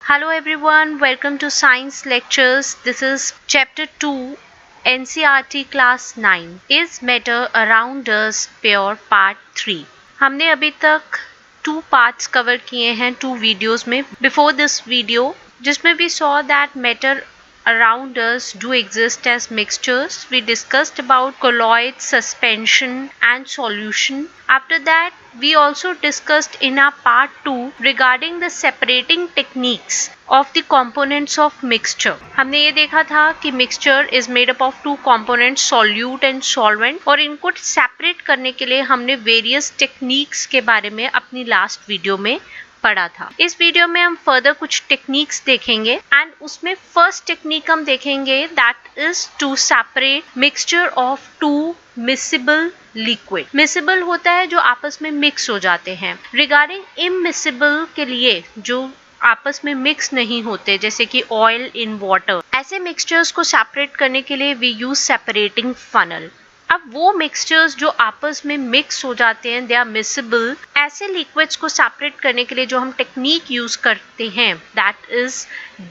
Hello everyone, welcome to Science Lectures. This is Chapter 2, NCERT Class 9. Is Matter Around Us Pure Part 3. हमने अभी तक 2 parts cover किए हैं 2 videos में. Before this video, जिसमें we saw that matter around us do exist as mixtures. We discussed about colloids, suspension and solution. After that, we also discussed in our part 2 regarding the separating techniques of the components of mixture. हमने ये देखा था कि mixture is made up of 2 components, solute and solvent, और इनको separate करने के लिए हमने various techniques के बारे में अपनी last video में पढ़ा था. इस वीडियो में हम फर्दर कुछ टेक्निक्स देखेंगे एंड उसमें फर्स्ट टेक्निक हम देखेंगे that is to separate mixture of 2 miscible liquid. Miscible होता है जो आपस में मिक्स हो जाते हैं. रिगार्डिंग इमिसिबल के लिए जो आपस में मिक्स नहीं होते, जैसे कि ऑयल इन वाटर, ऐसे मिक्सचर्स को सेपरेट करने के लिए वी यूज सेपरेटिंग फनल. अब वो मिक्सचर्स जो आपस में मिक्स हो जाते हैं, दे आर मिसिबल, ऐसे लिक्विड्स को सेपरेट करने के लिए जो हम टेक्निक यूज करते हैं दैट इज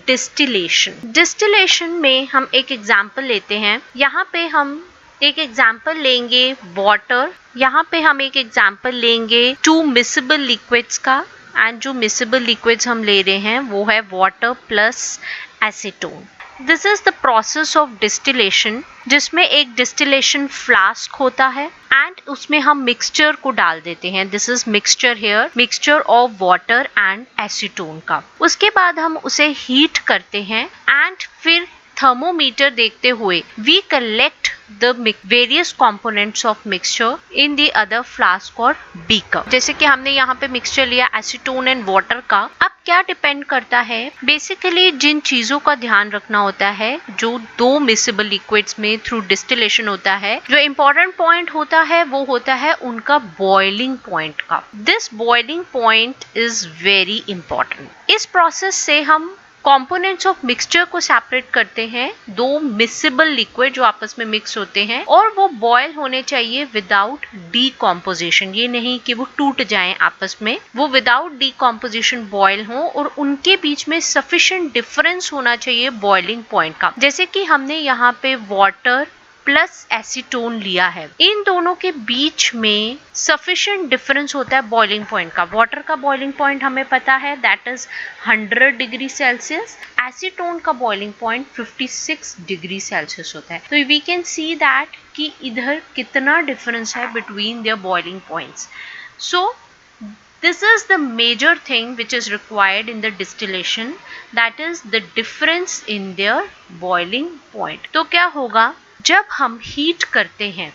डिस्टिलेशन. डिस्टिलेशन में हम एक एग्जांपल लेते हैं. यहाँ पे हम एक एग्जांपल लेंगे वाटर, यहाँ पे हम एक एग्जांपल लेंगे 2 मिसिबल लिक्विड्स का, एंड जो मिसिबल लिक्विड्स हम ले रहे हैं वो है water plus acetone. This is the process of distillation, जिसमें एक डिस्टिलेशन फ्लास्क होता है एंड उसमें हम मिक्सचर को डाल देते हैं. This is mixture here, mixture of water and acetone का. उसके बाद हम उसे हीट करते हैं एंड फिर थर्मोमीटर देखते हुए we collect the various components of mixture in the other flask or beaker. जैसे कि हमने यहाँ पे मिक्सचर लिया एसीटोन एंड वाटर का. अब क्या डिपेंड करता है, बेसिकली जिन चीजों का ध्यान रखना होता है जो 2 मिसिबल लिक्विड्स में थ्रू डिस्टिलेशन होता है, जो इम्पोर्टेंट पॉइंट होता है वो होता है उनका बॉइलिंग पॉइंट का. This boiling point is very important. इस प्रोसेस से हम कंपोनेंट्स ऑफ मिक्सचर को सेपरेट करते हैं 2 मिसिबल लिक्विड जो आपस में मिक्स होते हैं, और वो बॉयल होने चाहिए विदाउट डीकॉम्पोजिशन. ये नहीं कि वो टूट जाएं आपस में, वो विदाउट डीकॉम्पोजिशन बॉयल हो और उनके बीच में सफिशिएंट डिफरेंस होना चाहिए बॉइलिंग पॉइंट का. जैसे कि हमने यहाँ पे वाटर प्लस एसीटोन लिया है, इन दोनों के बीच में सफिशिएंट डिफरेंस होता है बॉइलिंग पॉइंट का. वाटर का बॉइलिंग पॉइंट हमें पता है that is 100 degree Celsius. Acetone का बॉइलिंग पॉइंट 56 डिग्री सेल्सियस होता है. तो वी कैन सी दैट कि इधर कितना डिफरेंस है between their boiling points. So this is the major thing which is required in the distillation, that is the difference in their boiling point. तो क्या होगा जब हम हीट करते हैं,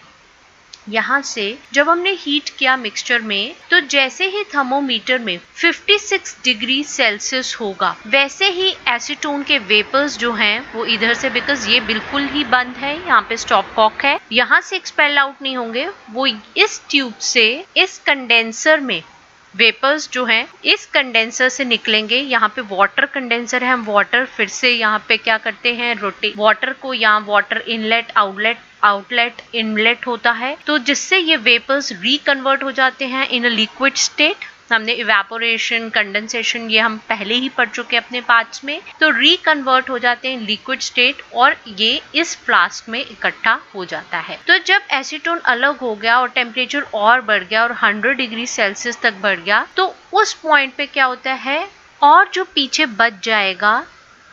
यहाँ से जब हमने हीट किया मिक्सचर में, तो जैसे ही थर्मोमीटर में 56 डिग्री सेल्सियस होगा, वैसे ही एसीटोन के वेपर्स जो हैं वो इधर से, बिकॉज ये बिल्कुल ही बंद है, यहाँ पे स्टॉप कॉक है, यहाँ से एक्सपेल आउट नहीं होंगे, वो इस ट्यूब से इस कंडेंसर में वेपर्स जो हैं इस कंडेंसर से निकलेंगे. यहाँ पे वाटर कंडेंसर है, हम वाटर फिर से यहाँ पे क्या करते हैं, रोटेट वाटर को, यहाँ वाटर इनलेट आउटलेट इनलेट होता है, तो जिससे ये वेपर्स रिकन्वर्ट हो जाते हैं इन अ लिक्विड स्टेट. हमने इवेपोरेशन, कंडेंसेशन ये हम पहले ही पढ़ चुके हैं अपने पार्ट्स में. तो रिकन्वर्ट हो जाते हैं लिक्विड स्टेट और ये इस फ्लास्क में इकट्ठा हो जाता है. तो जब एसीटोन अलग हो गया और टेम्परेचर और बढ़ गया और 100 डिग्री सेल्सियस तक बढ़ गया, तो उस पॉइंट पे क्या होता है, और जो पीछे बच जाएगा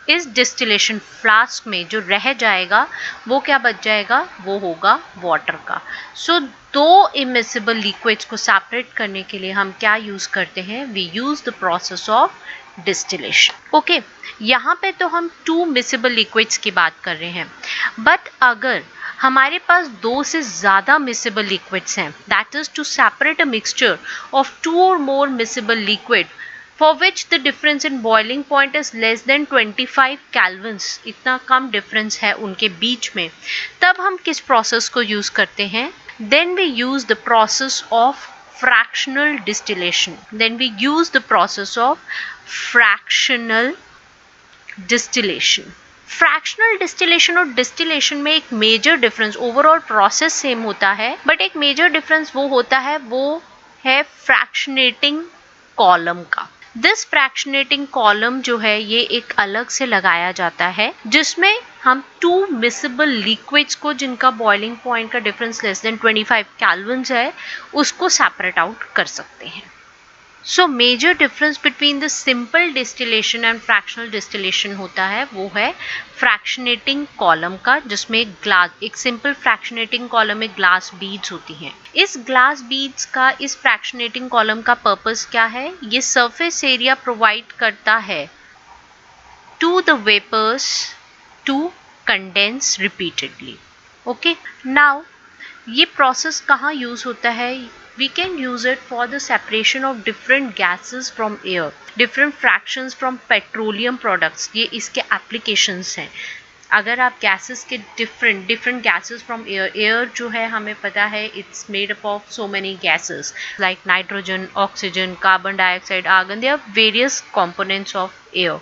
इस डिस्टिलेशन फ्लास्क में, जो रह जाएगा वो क्या बच जाएगा, वो होगा वाटर का. सो 2 इमिसिबल लिक्विड्स को सेपरेट करने के लिए हम क्या यूज करते हैं, we use the process of distillation. Okay, यहाँ पे तो हम 2 मिसिबल लिक्विड्स की बात कर रहे हैं, बट अगर हमारे पास 2 से ज्यादा मिसिबल लिक्विड्स हैं, that is to separate a mixture of 2 or more miscible liquid for which the difference in boiling point is less than 25 kelvins, इतना कम डिफरेंस है उनके बीच में, तब हम किस प्रोसेस को यूज करते हैं, then we use the process of fractional distillation. Then we use the process of fractional distillation. Fractional distillation और डिस्टिलेशन में एक major difference, overall process same होता है, बट एक मेजर डिफरेंस वो होता है, वो है फ्रैक्शनेटिंग कॉलम का. दिस फ्रैक्शनेटिंग कॉलम जो है ये एक अलग से लगाया जाता है जिसमें हम 2 मिसिबल लिक्विड्स को जिनका बॉइलिंग पॉइंट का डिफरेंस लेस देन 25 केल्विन्स है उसको सेपरेट आउट कर सकते हैं। So major difference between the simple distillation and fractional distillation होता है वो है फ्रैक्शनेटिंग कॉलम का, जिसमें एक सिंपल फ्रैक्शनेटिंग कॉलम में ग्लास बीड्स होती हैं। इस ग्लास बीड्स का इस फ्रैक्शनेटिंग कॉलम का पर्पस क्या है? ये सरफेस एरिया प्रोवाइड करता है to the vapours to condense repeatedly. Okay, now ये प्रोसेस कहाँ यूज होता है? We can use it for the separation of different gases from air, different fractions from petroleum products. ये इसके applications हैं। अगर आप gases के different gases from air जो है हमें पता है it's made up of so many gases like nitrogen, oxygen, carbon dioxide, argon. There are various components of air.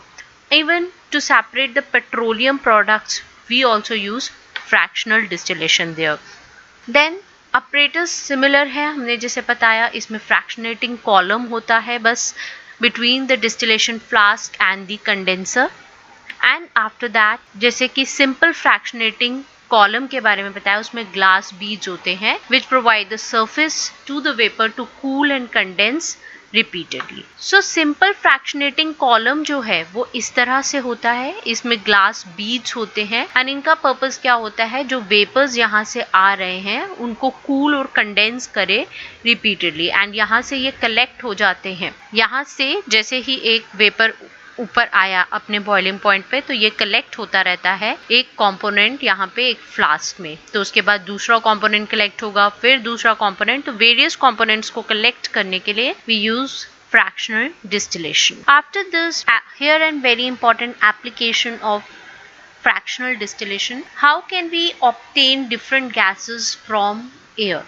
Even to separate the petroleum products, we also use fractional distillation there. Then apparatus similar है, हमने जैसे बताया इसमें fractionating column होता है बस between the distillation flask and the condenser. And after that जैसे कि सिंपल फ्रैक्शनेटिंग कॉलम के बारे में बताया उसमें ग्लास बीड्स होते हैं which provide the surface to the vapour to cool and condense repeatedly. So simple fractionating column जो है वो इस तरह से होता है, इसमें ग्लास बीड्स होते हैं एंड इनका पर्पस क्या होता है? जो वेपर्स यहाँ से आ रहे हैं उनको कूल और कंडेंस करे रिपीटेडली एंड यहाँ से ये कलेक्ट हो जाते हैं। यहाँ से जैसे ही एक वेपर ऊपर आया अपने बॉइलिंग पॉइंट पे तो ये कलेक्ट होता रहता है एक कंपोनेंट यहाँ पे एक फ्लास्क में, तो उसके बाद दूसरा कंपोनेंट कलेक्ट होगा, फिर दूसरा कंपोनेंट, तो वेरियस कंपोनेंट्स को कलेक्ट करने के लिए we use fractional distillation. After this, here and very important application of fractional distillation, how can we obtain different gases from air?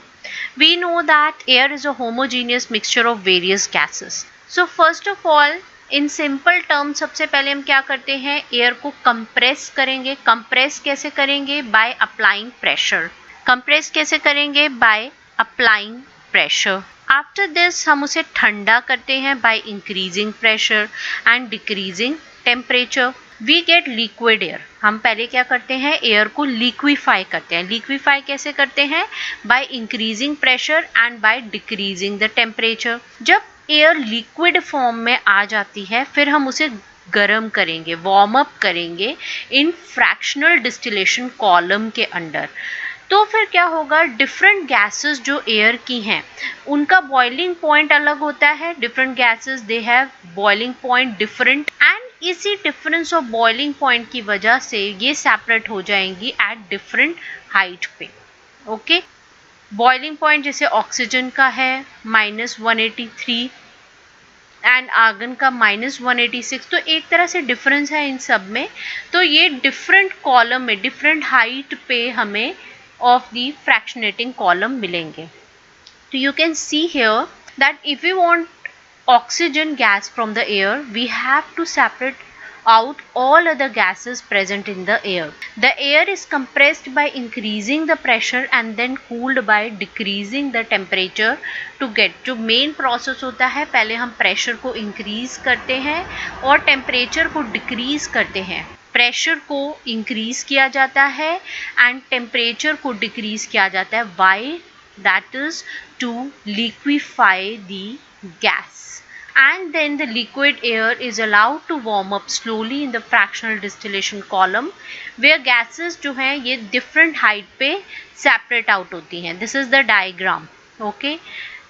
We know that air is a homogeneous mixture of various gases. So first of all, in simple term सबसे पहले हम क्या करते हैं? Air को compress करेंगे। Compress कैसे करेंगे? By applying pressure. कंप्रेस कैसे करेंगे? By applying pressure. After this हम उसे ठंडा करते हैं by increasing pressure and decreasing temperature. We get liquid air. हम पहले क्या करते हैं? एयर को लिक्विफाई करते हैं। लिक्विफाई कैसे करते हैं? By increasing pressure and by decreasing the temperature. जब एयर लिक्विड फॉर्म में आ जाती है फिर हम उसे गर्म करेंगे, वार्म अप करेंगे इन फ्रैक्शनल डिस्टिलेशन कॉलम के अंडर। तो फिर क्या होगा? डिफरेंट गैसेस जो एयर की हैं उनका बॉइलिंग पॉइंट अलग होता है। Different gases they have boiling point different and इसी डिफरेंस ऑफ बॉइलिंग पॉइंट की वजह से ये सेपरेट हो जाएंगी एट डिफरेंट हाइट पे। ओके, बॉइलिंग पॉइंट जैसे ऑक्सीजन का है -183 एंड आर्गन का -186, तो एक तरह से डिफरेंस है इन सब में। तो ये डिफरेंट कॉलम में डिफरेंट हाइट पे हमें ऑफ द फ्रैक्शनेटिंग कॉलम मिलेंगे। तो you can see here that if you want oxygen gas from the air, we have to separate out all other gases present in the air. The air is compressed by increasing the pressure and then cooled by decreasing the temperature to get, जो main process होता है पहले हम pressure को increase करते हैं और temperature को decrease करते हैं। प्रेशर को इंक्रीज किया जाता है एंड टेम्परेचर को डिक्रीज किया जाता है। Why? That is to liquefy the gas and then the liquid air is allowed to warm up slowly in the fractional distillation column where gases जो हैं ये different height पे separate out होती हैं। This is the diagram. Okay,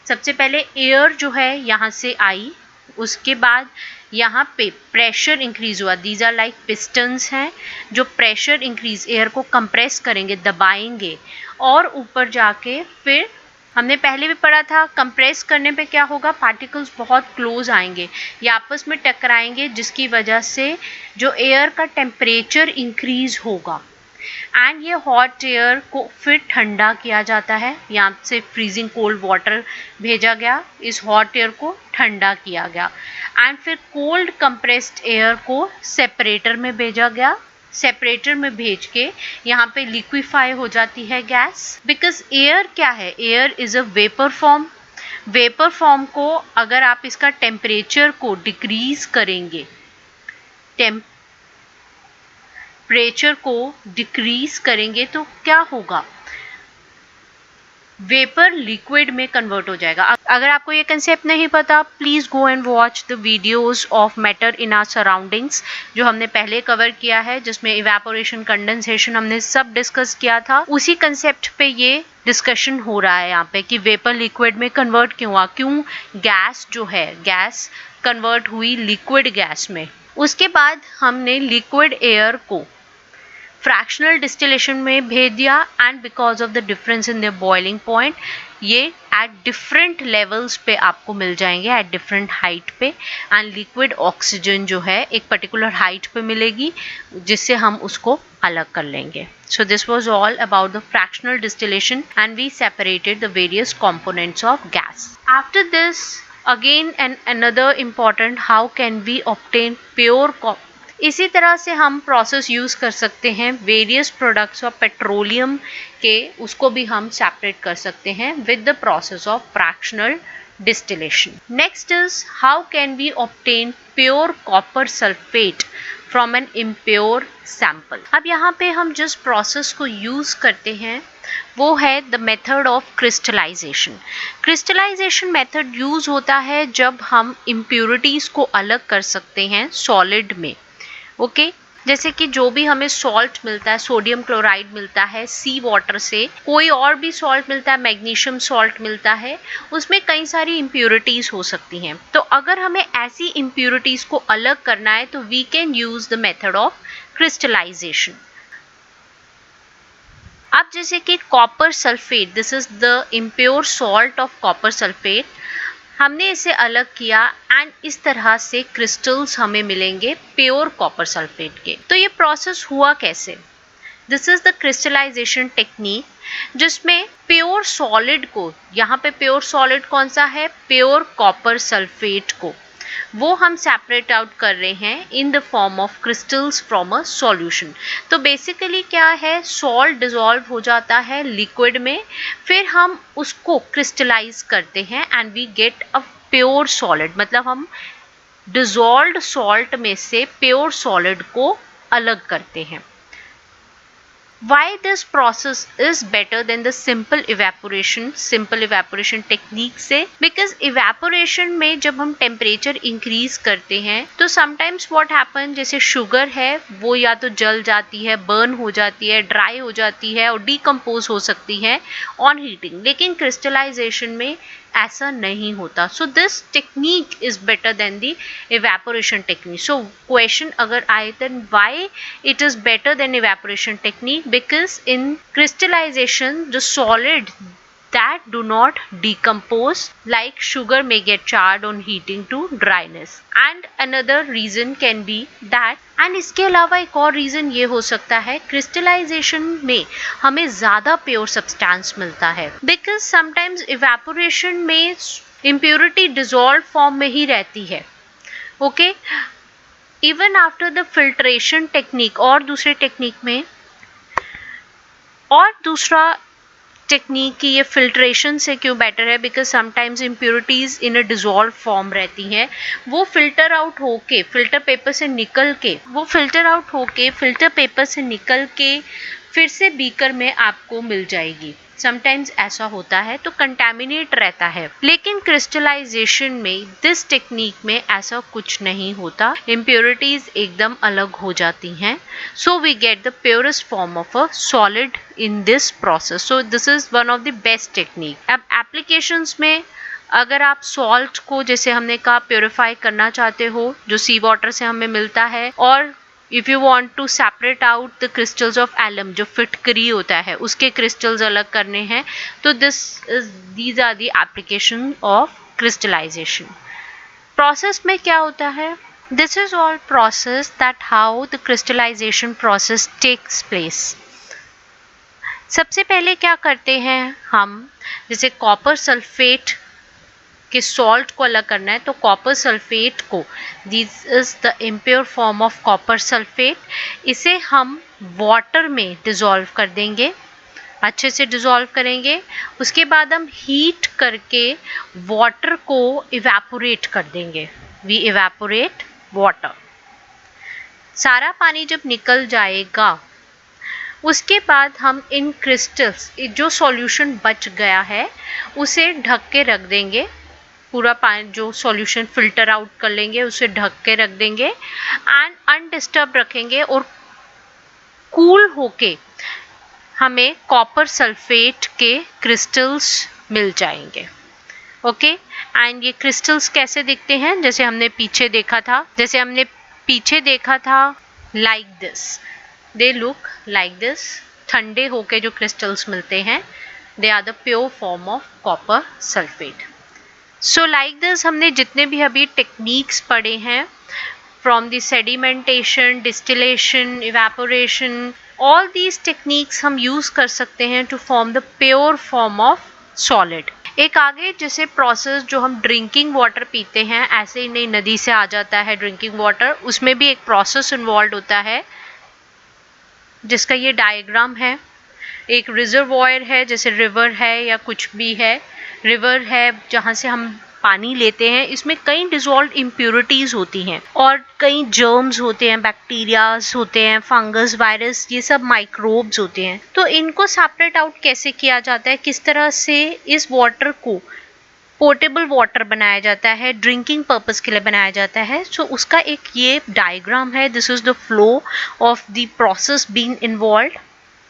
सबसे पहले air जो है यहाँ से आई, उसके बाद यहाँ पे प्रेशर इंक्रीज हुआ। दीज आर लाइक पिस्टन्स हैं जो प्रेशर इंक्रीज एयर को कंप्रेस करेंगे, दबाएंगे और ऊपर जाके फिर हमने पहले भी पढ़ा था कंप्रेस करने पे क्या होगा? पार्टिकल्स बहुत क्लोज आएंगे, ये आपस में टकराएंगे जिसकी वजह से जो एयर का टेम्परेचर इंक्रीज होगा एंड ये हॉट एयर को फिर ठंडा किया जाता है। यहाँ से फ्रीजिंग कोल्ड वाटर भेजा गया, इस हॉट एयर को ठंडा किया गया एंड फिर कोल्ड कंप्रेस्ड एयर को सेपरेटर में भेजा गया। सेपरेटर में भेज के यहाँ पे लिक्विफाई हो जाती है गैस। बिकॉज एयर क्या है? Air is a vapour form vapour form को अगर आप इसका टेम्परेचर को डिक्रीज करेंगे, टेम्परेचर को डिक्रीज करेंगे तो क्या होगा, वेपर लिक्विड में कन्वर्ट हो जाएगा। अगर आपको ये कंसेप्ट नहीं पता, please go and watch the videos of matter in our surroundings, जो हमने पहले कवर किया है, जिसमें इवेपोरेशन, कंडेंसेशन हमने सब डिस्कस किया था। उसी कंसेप्ट पे ये डिस्कशन हो रहा है यहाँ पे कि वेपर लिक्विड में कन्वर्ट क्यों हुआ, क्यों गैस जो है, गैस कन्वर्ट हुई लिक्विड गैस में। उसके बाद हमने लिक्विड एयर को फ्रैक्शनल डिस्टिलेशन में भेज दिया, and because of the difference in the boiling point ये एट डिफरेंट लेवल्स पे आपको मिल जाएंगे, एट डिफरेंट हाइट पे, एंड लिक्विड ऑक्सीजन जो है एक पर्टिकुलर हाइट पे मिलेगी, जिससे हम उसको अलग कर लेंगे। So this was all about the fractional distillation and we separated the various components of gas. After this again and another important, how can we obtain pure. इसी तरह से हम प्रोसेस यूज कर सकते हैं वेरियस प्रोडक्ट्स ऑफ पेट्रोलियम के, उसको भी हम सेपरेट कर सकते हैं with the process of fractional distillation. Next is how can we obtain pure copper sulphate from an impure sample. अब यहाँ पे हम जिस प्रोसेस को यूज करते हैं वो है the method of crystallization. Crystallization method use होता है जब हम इम्प्योरिटीज को अलग कर सकते हैं सॉलिड में। ओके, जैसे कि जो भी हमें सॉल्ट मिलता है, सोडियम क्लोराइड मिलता है सी वाटर से, कोई और भी सॉल्ट मिलता है, मैग्नीशियम सॉल्ट मिलता है, उसमें कई सारी इम्प्योरिटीज हो सकती हैं। तो अगर हमें ऐसी इम्प्योरिटीज को अलग करना है तो we can use the method of crystallization. अब जैसे कि copper sulphate, this is the impure salt of copper sulphate, हमने इसे अलग किया एंड इस तरह से क्रिस्टल्स हमें मिलेंगे प्योर कॉपर सल्फेट के। तो ये प्रोसेस हुआ कैसे? This is the crystallization technique, जिसमें प्योर सॉलिड को, यहाँ पे प्योर सॉलिड कौन सा है, प्योर कॉपर सल्फेट को, वो हम सेपरेट आउट कर रहे हैं in the form of crystals from a solution. तो बेसिकली क्या है, सॉल्ट डिसॉल्व हो जाता है लिक्विड में, फिर हम उसको क्रिस्टलाइज करते हैं and we get a pure solid, मतलब हम डिसॉल्व्ड सॉल्ट में से प्योर सॉलिड को अलग करते हैं। Why this process is better than the simple evaporation technique से? Because evaporation में जब हम temperature increase करते हैं तो sometimes what happen, जैसे sugar है वो या तो जल जाती है, burn हो जाती है, dry हो जाती है और decompose हो सकती है on heating, लेकिन crystallization में ऐसा नहीं होता। So this technique is better than the evaporation technique. So question अगर आए then why it is better than evaporation technique, because in crystallization the solid that do not decompose like sugar may get charred on heating to dryness, and another reason can be that, and इसके अलावा एक और reason ये हो सकता है, crystallisation में हमें ज्यादा प्योर सब्सटेंस मिलता है, बिकॉज समटाइम्स इवेपोरेशन में इम्प्योरिटी डिसॉल्व फॉर्म में ही रहती है। Okay, even after the filtration technique, और दूसरे टेक्निक में, और दूसरा टेक्निक की ये फिल्ट्रेशन से क्यों बेटर है, because sometimes impurities in a dissolve form रहती हैं, वो फिल्टर आउट होके फिल्टर पेपर से निकल के, फिल्टर पेपर से निकल के फिर से बीकर में आपको मिल जाएगी। समटाइम्स ऐसा होता है तो कंटेमिनेट रहता है, लेकिन क्रिस्टलाइजेशन में, दिस टेक्निक में ऐसा कुछ नहीं होता, इम्प्योरिटीज एकदम अलग हो जाती हैं। So we get the purest form of a solid in this process. So this is one of the best technique. अब एप्लीकेशंस में अगर आप सॉल्ट को, जैसे हमने कहा, प्योरीफाई करना चाहते हो जो सी वाटर से हमें मिलता है, और if you want to separate out the crystals of alum, जो फिटकरी होता है उसके क्रिस्टल्स अलग करने हैं, तो these are the application of crystallization. Process में क्या होता है, this is all process that how the crystallization process takes place. सबसे पहले क्या करते हैं हम, जैसे कॉपर सल्फेट कि सॉल्ट को अलग करना है, तो कॉपर सल्फेट को, this is the impure form of copper sulphate, इसे हम वाटर में डिसॉल्व कर देंगे। अच्छे से डिसॉल्व करेंगे। उसके बाद हम हीट करके वाटर को इवेपोरेट कर देंगे। We evaporate water. सारा पानी जब निकल जाएगा उसके बाद हम इन क्रिस्टल्स, जो सॉल्यूशन बच गया है उसे ढक के रख देंगे। पूरा पानी जो सॉल्यूशन फिल्टर आउट कर लेंगे उसे ढक के रख देंगे एंड अनडिस्टर्ब रखेंगे और कूल होके हमें कॉपर सल्फेट के क्रिस्टल्स मिल जाएंगे। ओके एंड ये क्रिस्टल्स कैसे दिखते हैं, जैसे हमने पीछे देखा था like this. They look like this. ठंडे होके जो क्रिस्टल्स मिलते हैं they are the pure form of copper sulphate. So like this हमने जितने भी अभी टेक्निक्स पढ़े हैं, from the sedimentation, distillation, evaporation, all these techniques हम यूज कर सकते हैं to form the pure form of solid. एक आगे जैसे प्रोसेस जो हम ड्रिंकिंग वाटर पीते हैं, ऐसे ही नहीं नदी से आ जाता है ड्रिंकिंग वाटर, उसमें भी एक प्रोसेस इन्वॉल्व होता है जिसका ये डायग्राम है। एक रिजर्वॉयर है, जैसे रिवर है या कुछ भी है, रिवर है जहाँ से हम पानी लेते हैं। इसमें कई डिसॉल्व्ड इम्प्योरिटीज होती हैं और कई जर्म्स होते हैं, बैक्टीरियाज होते हैं, फंगस, वायरस, ये सब माइक्रोब्स होते हैं। तो इनको सेपरेट आउट कैसे किया जाता है, किस तरह से इस वाटर को पोर्टेबल वाटर बनाया जाता है, ड्रिंकिंग पर्पस के लिए बनाया जाता है। सो उसका एक ये डायग्राम है। This is the flow of the process being involved.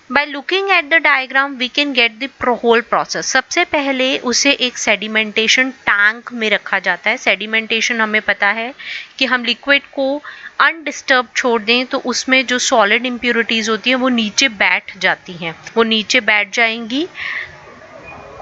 By looking at the diagram we can get the whole process. सबसे पहले उसे एक सेडिमेंटेशन टैंक में रखा जाता है। सेडिमेंटेशन हमें पता है कि हम लिक्विड को अनडिस्टर्ब छोड़ दें तो उसमें जो सॉलिड इम्प्योरिटीज होती हैं वो नीचे बैठ जाती हैं, वो नीचे बैठ जाएंगी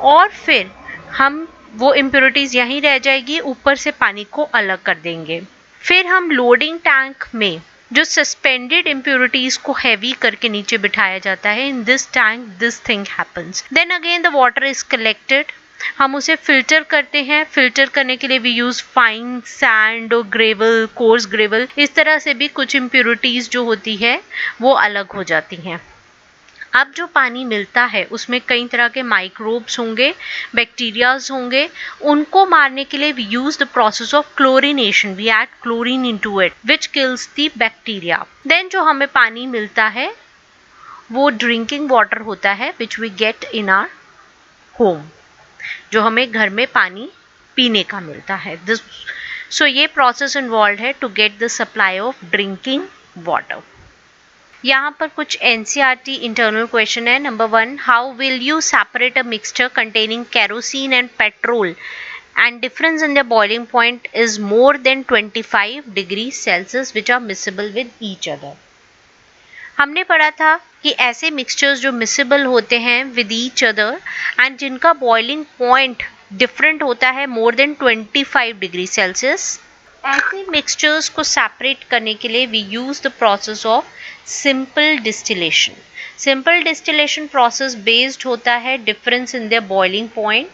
और फिर हम वो इम्प्योरिटीज यहीं रह जाएगी, ऊपर से पानी को अलग कर देंगे। फिर हम लोडिंग टैंक में जो सस्पेंडेड इम्प्योरिटीज को हैवी करके नीचे बिठाया जाता है, in this tank this thing happens. Then again the water is collected. हम उसे फिल्टर करते हैं। फिल्टर करने के लिए वी यूज फाइन सैंड और ग्रेवल, कोर्स ग्रेवल। इस तरह से भी कुछ इम्प्योरिटीज जो होती है वो अलग हो जाती हैं। अब जो पानी मिलता है उसमें कई तरह के माइक्रोब्स होंगे, बैक्टीरियाज होंगे। उनको मारने के लिए we use the process of chlorination. We add chlorine into it which kills the bacteria. Then जो हमें पानी मिलता है वो ड्रिंकिंग वाटर होता है which we get in our home, जो हमें घर में पानी पीने का मिलता है। सो ये प्रोसेस इन्वॉल्व है to get the supply of drinking water. यहाँ पर कुछ NCERT इंटरनल क्वेश्चन है। Number 1, how will you separate a mixture containing kerosene and petrol and difference in their boiling point is more than 25 degrees Celsius which are miscible with each other। हमने पढ़ा था कि ऐसे mixtures जो miscible होते हैं with each other and जिनका boiling point different होता है मोर देन 25 डिग्री सेल्सियस, ऐसे मिक्सचर्स को सेपरेट करने के लिए we use the process of simple distillation. Simple distillation process based होता है difference in their boiling point,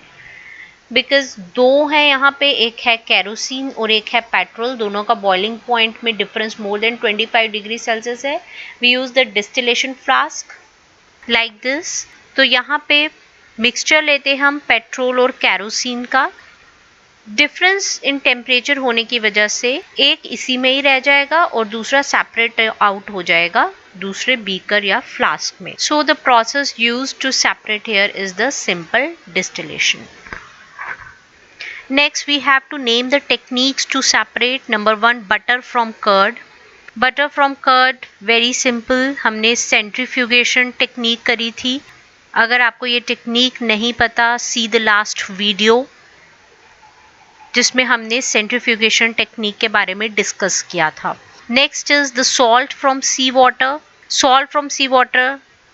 because दो है यहाँ पे, एक है केरोसिन और एक है पेट्रोल, दोनों का बॉइलिंग पॉइंट में difference more than 25 degree Celsius है। We use the distillation flask like this. तो यहाँ पे मिक्सचर लेते हैं हम पेट्रोल और केरोसिन का। डिफरेंस इन टेम्परेचर होने की वजह से एक इसी में ही रह जाएगा और दूसरा सेपरेट आउट हो जाएगा दूसरे बीकर या फ्लास्क में। So the process used to separate here is the simple distillation. Next we have to name the techniques to separate. Number 1, butter from curd. Butter from curd very simple, हमने centrifugation technique करी थी। अगर आपको ये technique नहीं पता, see the last video जिसमें हमने centrifugation टेक्निक के बारे में डिस्कस किया था। Next is the salt from sea water. Salt from sea water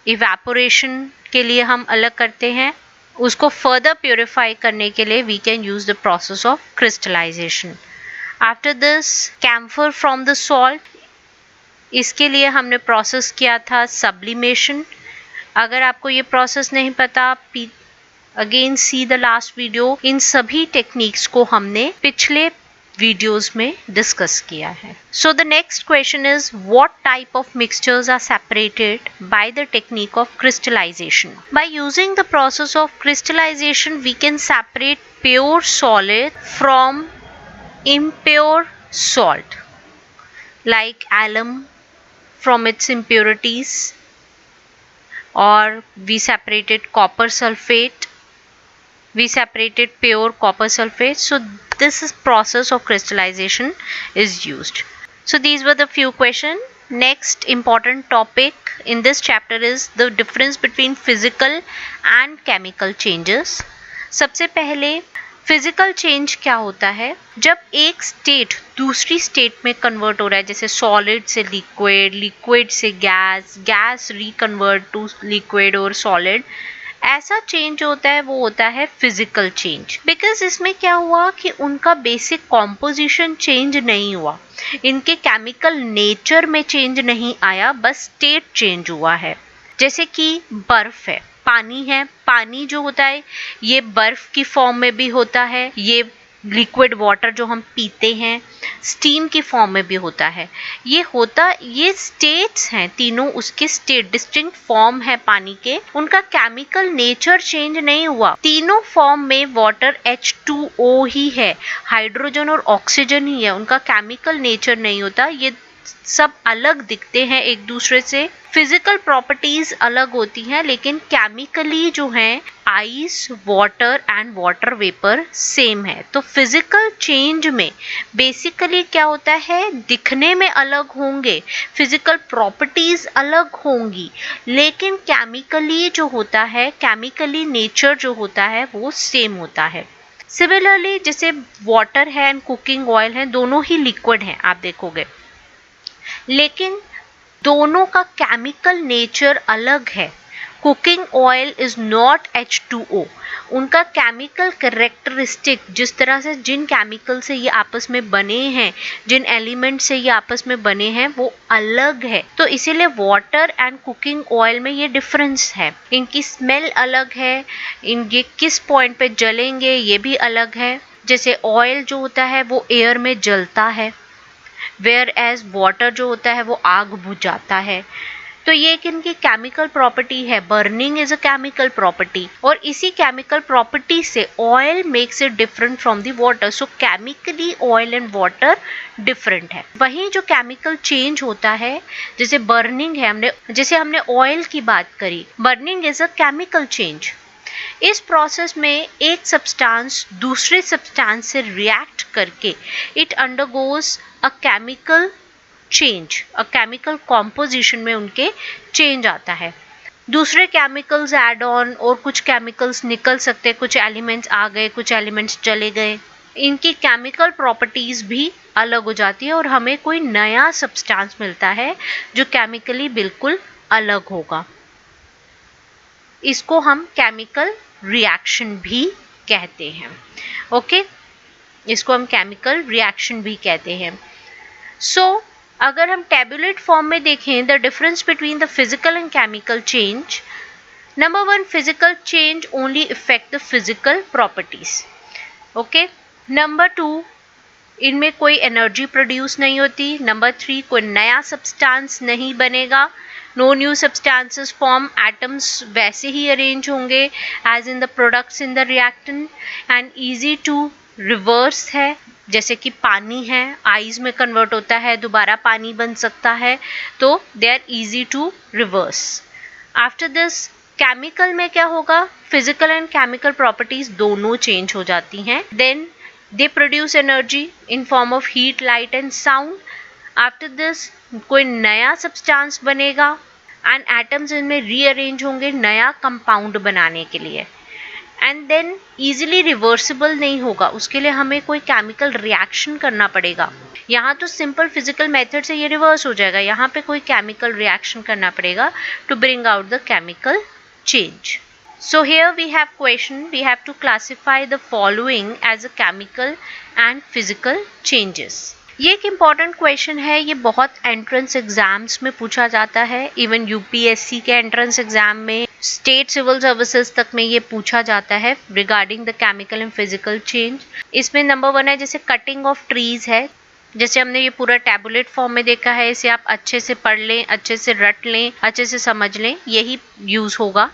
evaporation के लिए हम अलग करते हैं। उसको फर्दर प्योरीफाई करने के लिए we can use the process of crystallization. After this camphor from the salt, इसके लिए हमने प्रोसेस किया था सब्लिमेशन। अगर आपको ये प्रोसेस नहीं पता, again see the last video. इन सभी टेक्निक्स को हमने पिछले वीडियोस में डिस्कस किया है. So the next question is what type of mixtures are separated by the technique of crystallization. By using the process of crystallization we can separate pure solid from impure salt like alum from its impurities, or we separated copper sulfate, we separated pure copper sulfate. So this is process of crystallization is used. So these were the few questions. Next important topic in this chapter is the difference between physical and chemical changes. सबसे पहले physical change क्या होता है? जब एक state दूसरी state में convert हो रहा है, जैसे सॉलिड से लिक्विड, लिक्विड से gas, gas reconvert to liquid और सॉलिड, ऐसा चेंज होता है, वो होता है फिजिकल चेंज. बिकॉज इसमें क्या हुआ कि उनका बेसिक कॉम्पोजिशन चेंज नहीं हुआ, इनके केमिकल नेचर में चेंज नहीं आया, बस स्टेट चेंज हुआ है. जैसे कि बर्फ है, पानी है, पानी जो होता है ये बर्फ की फॉर्म में भी होता है, ये लिक्विड वाटर जो हम पीते हैं स्टीम की फॉर्म में भी होता है. ये स्टेट्स हैं तीनों, उसके स्टेट डिस्टिंक्ट फॉर्म है पानी के, उनका केमिकल नेचर चेंज नहीं हुआ. तीनों फॉर्म में वाटर H2O ही है, हाइड्रोजन और ऑक्सीजन ही है, उनका केमिकल नेचर नहीं होता. ये सब अलग दिखते हैं एक दूसरे से, फिजिकल प्रॉपर्टीज अलग होती हैं, लेकिन केमिकली जो हैं ice, water and water vapour same है. तो फिजिकल चेंज में बेसिकली क्या होता है, दिखने में अलग होंगे, फिजिकल प्रॉपर्टीज अलग होंगी, लेकिन केमिकली जो होता है, केमिकली नेचर जो होता है वो सेम होता है. सिमिलरली जैसे वाटर है एंड कुकिंग ऑयल है, दोनों ही लिक्विड हैं आप देखोगे, लेकिन दोनों का केमिकल नेचर अलग है. Cooking oil is not H2O, उनका केमिकल कैरेक्टरिस्टिक, जिस तरह से जिन केमिकल से ये आपस में बने हैं, जिन एलिमेंट से ये आपस में बने हैं, वो अलग है. तो इसीलिए वाटर एंड कुकिंग ऑयल में ये डिफरेंस है. इनकी स्मेल अलग है, ये किस पॉइंट पे जलेंगे ये भी अलग है. जैसे ऑयल जो होता है वो एयर में जलता है, वेयर एज वाटर जो होता है वो आग बुझाता है. तो ये एक इनकी केमिकल प्रॉपर्टी है. Burning is a chemical property, और इसी केमिकल प्रॉपर्टी से oil makes it different from the water. So chemically oil and water different है. वहीं जो केमिकल चेंज होता है, जैसे बर्निंग है, हमने ऑयल की बात करी, burning is a chemical change. इस प्रोसेस में एक सब्सटेंस दूसरे सब्सटेंस से रिएक्ट करके it undergoes a chemical change, a chemical composition में उनके चेंज आता है. दूसरे केमिकल्स ऐड ऑन और कुछ केमिकल्स निकल सकते, कुछ एलिमेंट्स आ गए, कुछ एलिमेंट्स चले गए, इनकी केमिकल प्रॉपर्टीज भी अलग हो जाती है और हमें कोई नया सब्सटेंस मिलता है जो केमिकली बिल्कुल अलग होगा. इसको हम केमिकल रिएक्शन भी कहते हैं. ओके, इसको हम केमिकल रिएक्शन भी कहते हैं. सो अगर हम टेबुलेट फॉर्म में देखें, the difference between the physical and chemical change. Number 1, physical change only effect the physical properties. Okay. Number 2, इनमें कोई एनर्जी प्रोड्यूस नहीं होती. नंबर 3, कोई नया सब्सटेंस नहीं बनेगा. No new substances form, atoms वैसे ही अरेंज होंगे as in the products in the reactant, and easy to reverse है. जैसे कि पानी है, आइस में कन्वर्ट होता है, दोबारा पानी बन सकता है, तो they are easy to reverse. After this chemical में क्या होगा, फिजिकल एंड केमिकल प्रॉपर्टीज दोनों चेंज हो जाती हैं. Then they produce energy in form of heat, light and sound. After this कोई नया सब्सटेंस बनेगा एंड एटम्स इनमें रीअरेंज होंगे नया कंपाउंड बनाने के लिए, एंड देन इजीली रिवर्सिबल नहीं होगा, उसके लिए हमें कोई केमिकल रिएक्शन करना पड़ेगा. यहाँ तो सिंपल फिजिकल मेथड से ये रिवर्स हो जाएगा, यहाँ पे कोई केमिकल रिएक्शन करना पड़ेगा to bring out the chemical change. So here we have question, we have to classify the following as a chemical and physical changes. ये एक इम्पॉर्टेंट क्वेश्चन है, ये बहुत एंट्रेंस एग्जाम्स में पूछा जाता है. इवन यूपीएससी के एंट्रेंस एग्जाम में स्टेट सिविल सर्विसेज तक में ये पूछा जाता है regarding the chemical and physical change. इसमें नंबर 1 है जैसे कटिंग ऑफ ट्रीज है, जैसे हमने ये पूरा टैबुलेट फॉर्म में देखा है, इसे आप अच्छे से पढ़ लें, अच्छे से रट लें, अच्छे से समझ लें, यही यूज होगा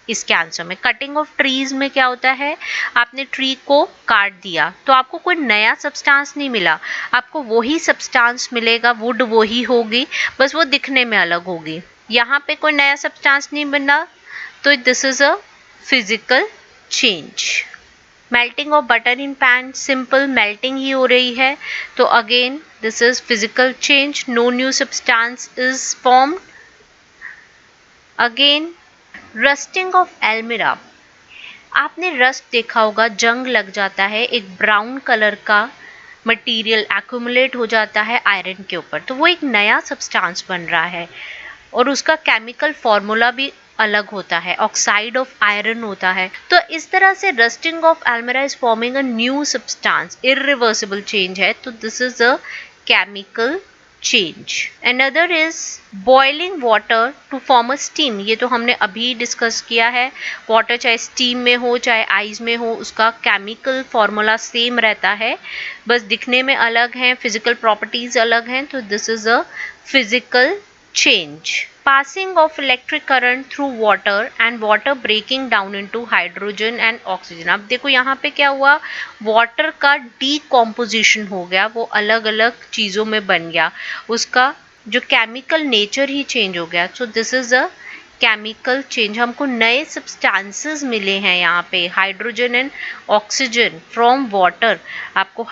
इसके आंसर में। कटिंग ऑफ ट्रीज में क्या होता है, आपने ट्री को काट दिया तो आपको कोई नया सब्सटेंस नहीं मिला, आपको वही सब्सटेंस मिलेगा, वुड वही होगी, बस वो दिखने में अलग होगी। यहाँ पे कोई नया सब्सटेंस नहीं बना, तो this is a physical change. Melting of butter in pan, simple melting ही हो रही है, तो again this is physical change, no new substance is formed. Again rusting of एल्मिरा, आपने रस्ट देखा होगा, जंग लग जाता है, एक ब्राउन कलर का मटेरियल एक्यूमुलेट हो जाता है आयरन के ऊपर, तो वो एक नया सब्सटेंस बन रहा है और उसका केमिकल फॉर्मूला भी अलग होता है, ऑक्साइड ऑफ आयरन होता है। तो इस तरह से रस्टिंग ऑफ एल्मिरा is forming a new substance, irreversible change है, तो this is a chemical change. Another is boiling water to form a steam, ये तो हमने अभी डिस्कस किया है, वाटर चाहे स्टीम में हो चाहे आइस में हो, उसका केमिकल फॉर्मूला सेम रहता है, बस दिखने में अलग है, फिजिकल प्रॉपर्टीज अलग हैं, तो this is a physical change. Passing of electric current through water and water breaking down into hydrogen and oxygen. अब देखो यहाँ पे क्या हुआ, वाटर का decomposition हो गया, वो अलग अलग चीजों में बन गया, उसका जो केमिकल नेचर ही चेंज हो गया, so this is a chemical change. हमको नए सब्सटेंसेस मिले हैं यहाँ पे, hydrogen and oxygen from water, आपको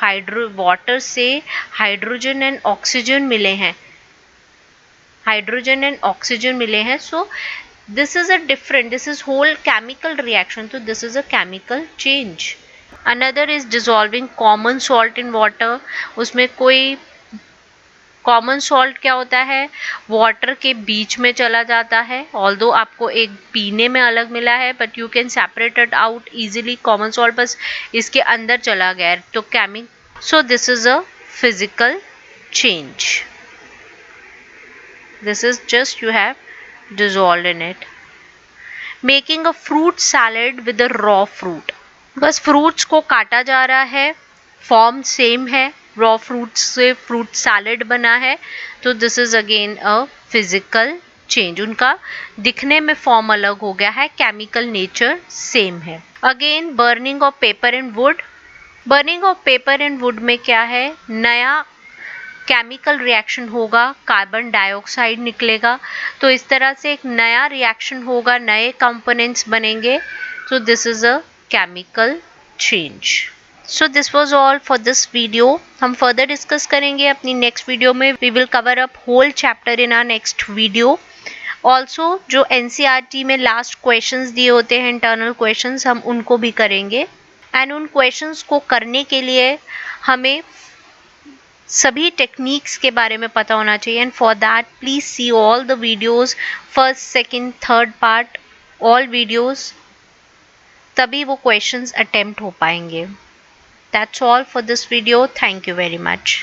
वाटर से हाइड्रोजन एंड ऑक्सीजन मिले हैं, हाइड्रोजन एंड ऑक्सीजन मिले हैं, so this is a different, this is whole chemical reaction, तो this is a chemical change. Another is dissolving common salt in water, उसमें कोई common salt क्या होता है, वाटर के बीच में चला जाता है, ऑल्दो आपको एक पीने में अलग मिला है, but you can separate it out easily, common salt बस इसके अंदर चला गया है, तो सो this is a physical change, this is just you have dissolved in it. Making a fruit salad with a raw fruit, बस फ्रूट्स को काटा जा रहा है, फॉर्म सेम है, रॉ फ्रूट्स से फ्रूट सैलेड बना है, तो this is again a physical change, उनका दिखने में फॉर्म अलग हो गया है, केमिकल नेचर सेम है। Again burning of paper and would, burning of paper and would में क्या है, नया केमिकल रिएक्शन होगा, कार्बन डाइऑक्साइड निकलेगा, तो इस तरह से एक नया रिएक्शन होगा, नए कंपोनेंट्स बनेंगे, so this is a chemical change. So this was all for this video, हम फर्दर डिस्कस करेंगे अपनी नेक्स्ट वीडियो में, we will cover up whole chapter in our next video. Also जो एनसीईआरटी में last questions दिए होते हैं, internal questions, हम उनको भी करेंगे, एंड उन क्वेश्चंस को करने के लिए हमें सभी टेक्निक्स के बारे में पता होना चाहिए, and for that please see all the videos, first second third part, all videos, तभी वो क्वेश्चंस अटेम्प्ट हो पाएंगे। That's all for this video, thank you very much.